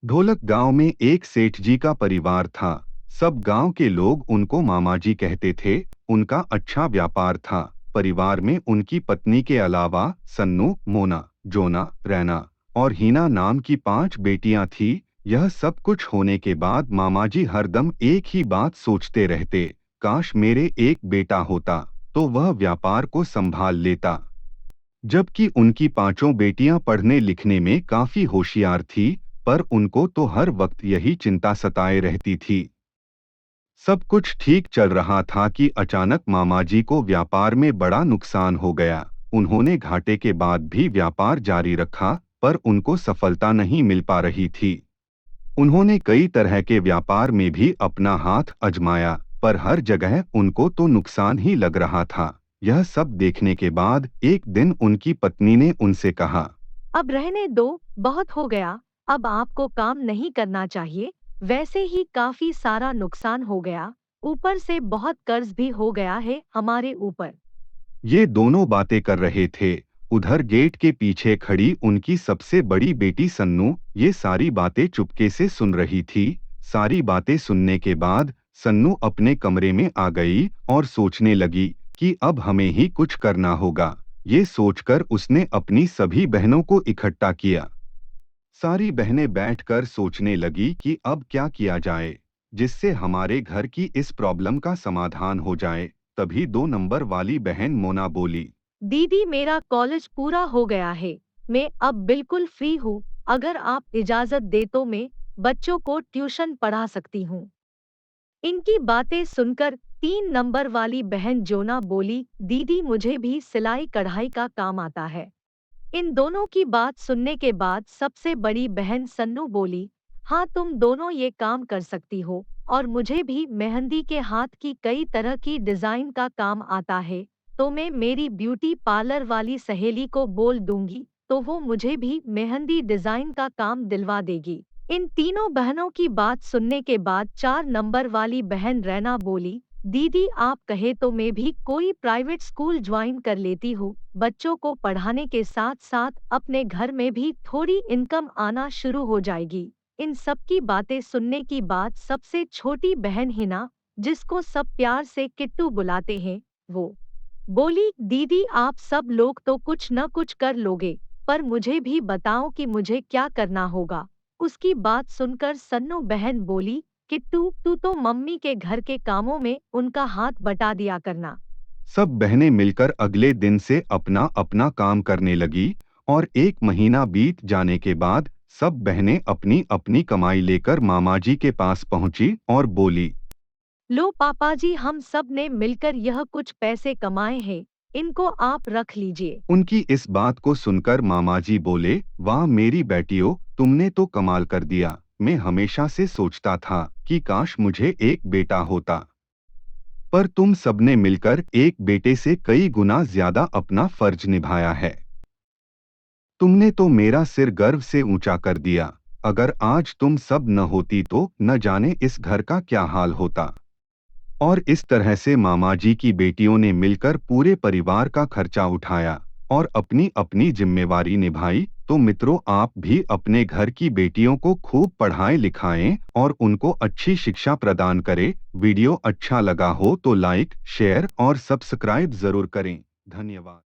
ढोलक गांव में एक सेठ जी का परिवार था। सब गांव के लोग उनको मामा जी कहते थे। उनका अच्छा व्यापार था। परिवार में उनकी पत्नी के अलावा सन्नू, मोना, जोना, रैना और हीना नाम की 5 बेटियां थी। यह सब कुछ होने के बाद मामा जी हरदम एक ही बात सोचते रहते, काश मेरे एक बेटा होता तो वह व्यापार को संभाल लेता। जबकि उनकी 5 बेटियां पढ़ने लिखने में काफी होशियार थी, पर उनको तो हर वक्त यही चिंता सताए रहती थी। सब कुछ ठीक चल रहा था कि अचानक मामाजी को व्यापार में बड़ा नुकसान हो गया। उन्होंने घाटे के बाद भी व्यापार जारी रखा, पर उनको सफलता नहीं मिल पा रही थी। उन्होंने कई तरह के व्यापार में भी अपना हाथ आजमाया, पर हर जगह उनको तो नुकसान ही लग रहा था। यह सब देखने के बाद एक दिन उनकी पत्नी ने उनसे कहा, अब रहने दो, बहुत हो गया। अब आपको काम नहीं करना चाहिए। वैसे ही काफी सारा नुकसान हो गया, ऊपर से बहुत कर्ज भी हो गया है हमारे ऊपर। ये दोनों बातें कर रहे थे। उधर गेट के पीछे खड़ी उनकी सबसे बड़ी बेटी सन्नू ये सारी बातें चुपके से सुन रही थी। सारी बातें सुनने के बाद सन्नू अपने कमरे में आ गई और सोचने लगी कि अब हमें ही कुछ करना होगा। ये सोचकर उसने अपनी सभी बहनों को इकट्ठा किया। सारी बहनें बैठकर सोचने लगी कि अब क्या किया जाए, जिससे हमारे घर की इस प्रॉब्लम का समाधान हो जाए। तभी 2 नंबर वाली बहन मोना बोली, दीदी, मेरा कॉलेज पूरा हो गया है। मैं अब बिल्कुल फ्री हूँ। अगर आप इजाजत दे तो मैं बच्चों को ट्यूशन पढ़ा सकती हूँ। इनकी बातें सुनकर 3 नंबर वाली बहन जोना बोली, दीदी मुझे भी सिलाई कढ़ाई का काम आता है। इन दोनों की बात सुनने के बाद सबसे बड़ी बहन सन्नू बोली, हाँ तुम दोनों ये काम कर सकती हो, और मुझे भी मेहंदी के हाथ की कई तरह की डिजाइन का काम आता है। तो मैं मेरी ब्यूटी पार्लर वाली सहेली को बोल दूंगी, तो वो मुझे भी मेहंदी डिजाइन का काम दिलवा देगी। इन तीनों बहनों की बात सुनने के बाद 4 नंबर वाली बहन रैना बोली, दीदी आप कहे तो मैं भी कोई प्राइवेट स्कूल ज्वाइन कर लेती हूँ। बच्चों को पढ़ाने के साथ साथ अपने घर में भी थोड़ी इनकम आना शुरू हो जाएगी। इन सब की बातें सुनने की बाद सबसे छोटी बहन हिना, जिसको सब प्यार से किट्टू बुलाते हैं, वो बोली, दीदी आप सब लोग तो कुछ न कुछ कर लोगे, पर मुझे भी बताओ कि मुझे क्या करना होगा। उसकी बात सुनकर सन्नू बहन बोली, किट्टू तू तो मम्मी के घर के कामों में उनका हाथ बटा दिया करना। सब बहनें मिलकर अगले दिन से अपना अपना काम करने लगी और 1 महीना बीत जाने के बाद सब बहनें अपनी अपनी कमाई लेकर मामाजी के पास पहुंची और बोली, लो पापा जी, हम सब ने मिलकर यह कुछ पैसे कमाए हैं, इनको आप रख लीजिए। उनकी इस बात को सुनकर मामाजी बोले, वाह मेरी बेटियों, तुमने तो कमाल कर दिया। मैं हमेशा से सोचता था कि काश मुझे एक बेटा होता, पर तुम सबने मिलकर एक बेटे से कई गुना ज्यादा अपना फर्ज निभाया है। तुमने तो मेरा सिर गर्व से ऊंचा कर दिया। अगर आज तुम सब न होती तो न जाने इस घर का क्या हाल होता। और इस तरह से मामाजी की बेटियों ने मिलकर पूरे परिवार का खर्चा उठाया और अपनी अपनी जिम्मेवारी निभाई। तो मित्रों, आप भी अपने घर की बेटियों को खूब पढ़ाएं लिखाएं और उनको अच्छी शिक्षा प्रदान करें। वीडियो अच्छा लगा हो तो लाइक, शेयर और सब्सक्राइब जरूर करें। धन्यवाद।